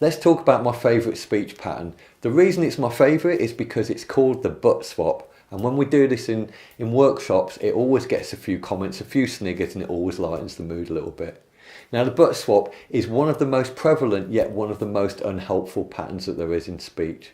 Let's talk about my favourite speech pattern. The reason it's my favourite is because it's called the butt swap. And when we do this in workshops, it always gets a few comments, a few sniggers, and it always lightens the mood a little bit. Now, the butt swap is one of the most prevalent, yet one of the most unhelpful patterns that there is in speech.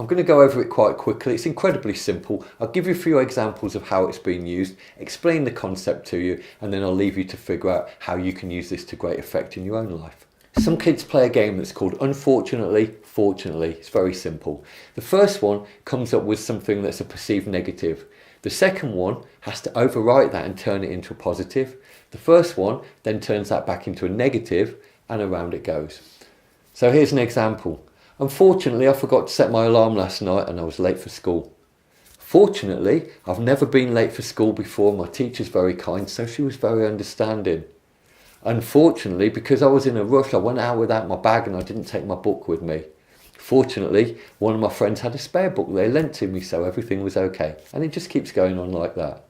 I'm going to go over it quite quickly. It's incredibly simple. I'll give you a few examples of how it's being used, explain the concept to you, and then I'll leave you to figure out how you can use this to great effect in your own life. Some kids play a game that's called Unfortunately, Fortunately. It's very simple. The first one comes up with something that's a perceived negative. The second one has to overwrite that and turn it into a positive. The first one then turns that back into a negative, and around it goes. So here's an example. Unfortunately, I forgot to set my alarm last night and I was late for school. Fortunately, I've never been late for school before. My teacher's very kind, so she was very understanding. Unfortunately, because I was in a rush, I went out without my bag and I didn't take my book with me. Fortunately, one of my friends had a spare book they lent to me, so everything was okay. And it just keeps going on like that.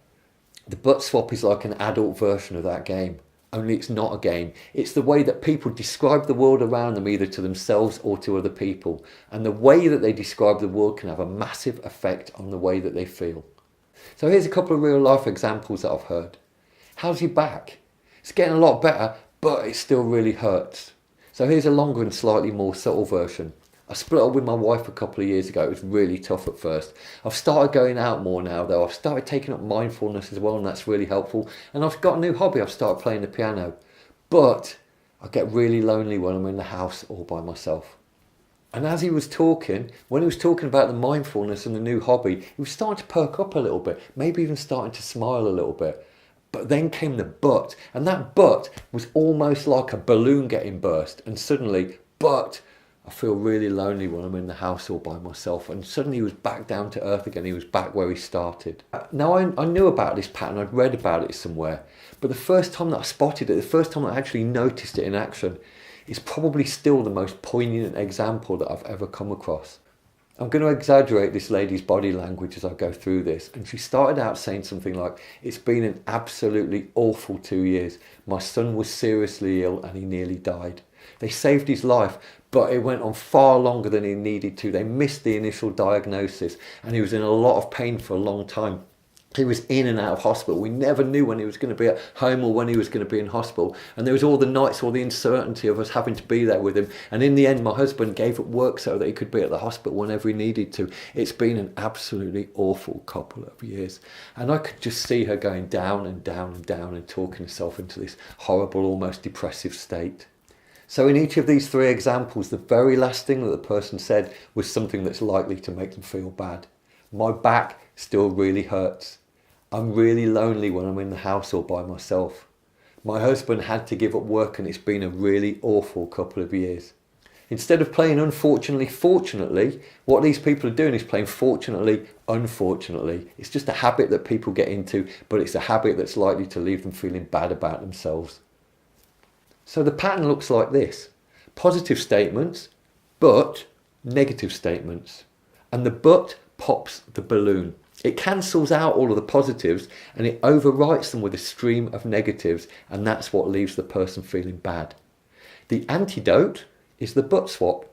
The butt swap is like an adult version of that game, only it's not a game. It's the way that people describe the world around them, either to themselves or to other people. And the way that they describe the world can have a massive effect on the way that they feel. So here's a couple of real life examples that I've heard. How's your back? It's getting a lot better, but it still really hurts. So here's a longer and slightly more subtle version. I split up with my wife a couple of years ago. It was really tough at first. I've started going out more now though. I've started taking up mindfulness as well, and that's really helpful. And I've got a new hobby. I've started playing the piano. But I get really lonely when I'm in the house all by myself. And as he was talking, when he was talking about the mindfulness and the new hobby, he was starting to perk up a little bit, maybe even starting to smile a little bit. But then came the but, and that but was almost like a balloon getting burst. And suddenly, but I feel really lonely when I'm in the house all by myself. And suddenly he was back down to earth again. He was back where he started. Now I knew about this pattern. I'd read about it somewhere. But the first time that I spotted it, the first time I actually noticed it in action, is probably still the most poignant example that I've ever come across. I'm going to exaggerate this lady's body language as I go through this. And she started out saying something like, it's been an absolutely awful 2 years. My son was seriously ill and he nearly died. They saved his life, but it went on far longer than he needed to. They missed the initial diagnosis and he was in a lot of pain for a long time. He was in and out of hospital. We never knew when he was going to be at home or when he was going to be in hospital. And there was all the nights, all the uncertainty of us having to be there with him. And in the end, my husband gave up work so that he could be at the hospital whenever he needed to. It's been an absolutely awful couple of years. And I could just see her going down and down and down and talking herself into this horrible, almost depressive state. So in each of these three examples, the very last thing that the person said was something that's likely to make them feel bad. My back still really hurts. I'm really lonely when I'm in the house or by myself. My husband had to give up work and it's been a really awful couple of years. Instead of playing unfortunately, fortunately, what these people are doing is playing fortunately, unfortunately. It's just a habit that people get into, but it's a habit that's likely to leave them feeling bad about themselves. So the pattern looks like this. Positive statements, but negative statements. And the but pops the balloon. It cancels out all of the positives and it overwrites them with a stream of negatives, and that's what leaves the person feeling bad. The antidote is the but swap.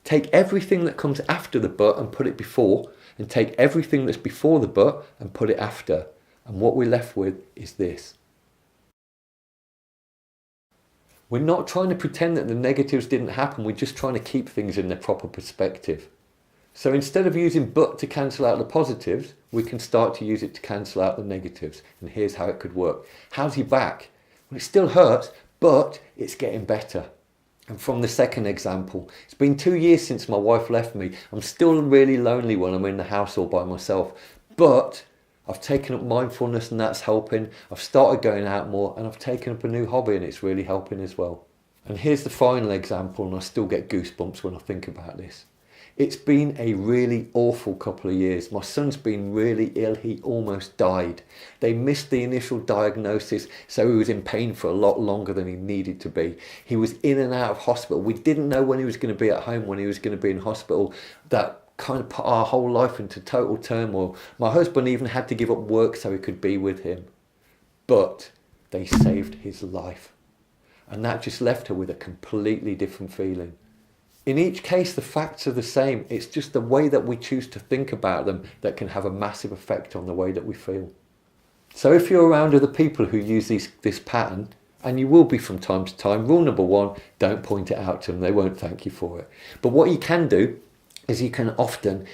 Take everything that comes after the but and put it before, and take everything that's before the but and put it after. And what we're left with is this. We're not trying to pretend that the negatives didn't happen, we're just trying to keep things in their proper perspective. So instead of using but to cancel out the positives, we can start to use it to cancel out the negatives. And here's how it could work. How's your back? Well, it still hurts, but it's getting better. And from the second example, it's been 2 years since my wife left me. I'm still really lonely when I'm in the house all by myself, but I've taken up mindfulness and that's helping. I've started going out more and I've taken up a new hobby and it's really helping as well. And here's the final example, and I still get goosebumps when I think about this. It's been a really awful couple of years. My son's been really ill. He almost died. They missed the initial diagnosis, so he was in pain for a lot longer than he needed to be. He was in and out of hospital. We didn't know when he was going to be at home, when he was going to be in hospital. That kind of put our whole life into total turmoil. My husband even had to give up work so he could be with him. But they saved his life. And that just left her with a completely different feeling. In each case, the facts are the same. It's just the way that we choose to think about them that can have a massive effect on the way that we feel. So if you're around other people who use this pattern, and you will be from time to time, rule number one, don't point it out to them. They won't thank you for it. But what you can do is you can often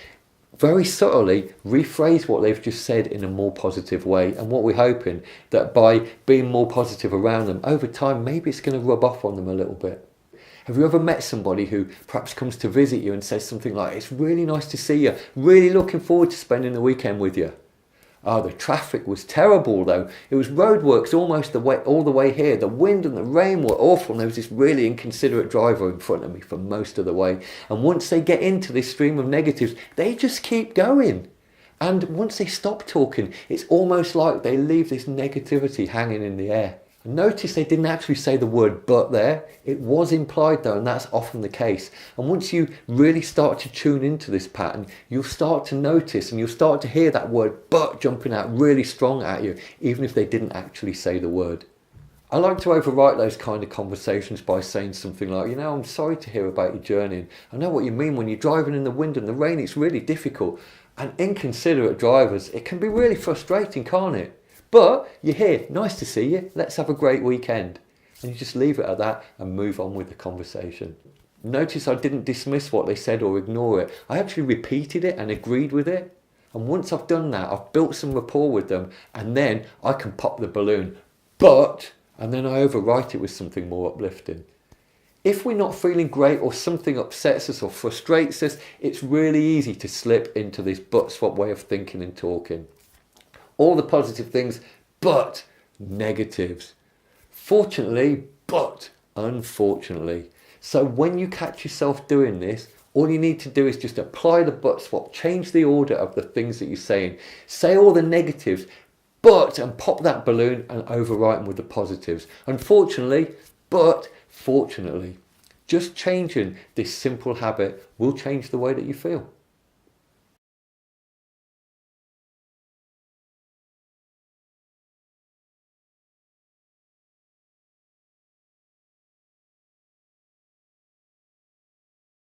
very subtly rephrase what they've just said in a more positive way. And what we're hoping that by being more positive around them over time, maybe it's going to rub off on them a little bit. Have you ever met somebody who perhaps comes to visit you and says something like, it's really nice to see you, really looking forward to spending the weekend with you? Oh, the traffic was terrible though. It was roadworks almost all the way here. The wind and the rain were awful, and there was this really inconsiderate driver in front of me for most of the way. And once they get into this stream of negatives, they just keep going. And once they stop talking, it's almost like they leave this negativity hanging in the air. Notice they didn't actually say the word but there. It was implied though, and that's often the case. And once you really start to tune into this pattern, you'll start to notice and you'll start to hear that word but jumping out really strong at you, even if they didn't actually say the word. I like to overwrite those kind of conversations by saying something like, I'm sorry to hear about your journey. I know what you mean when you're driving in the wind and the rain, it's really difficult. And inconsiderate drivers, it can be really frustrating, can't it? But you're here, nice to see you, let's have a great weekend. And you just leave it at that and move on with the conversation. Notice I didn't dismiss what they said or ignore it. I actually repeated it and agreed with it. And once I've done that, I've built some rapport with them, and then I can pop the balloon. And then I overwrite it with something more uplifting. If we're not feeling great or something upsets us or frustrates us, it's really easy to slip into this but swap way of thinking and talking. All the positive things, but negatives. Fortunately, but unfortunately. So when you catch yourself doing this, all you need to do is just apply the but swap, change the order of the things that you're saying. Say all the negatives, and pop that balloon and overwrite them with the positives. Unfortunately, but fortunately. Just changing this simple habit will change the way that you feel.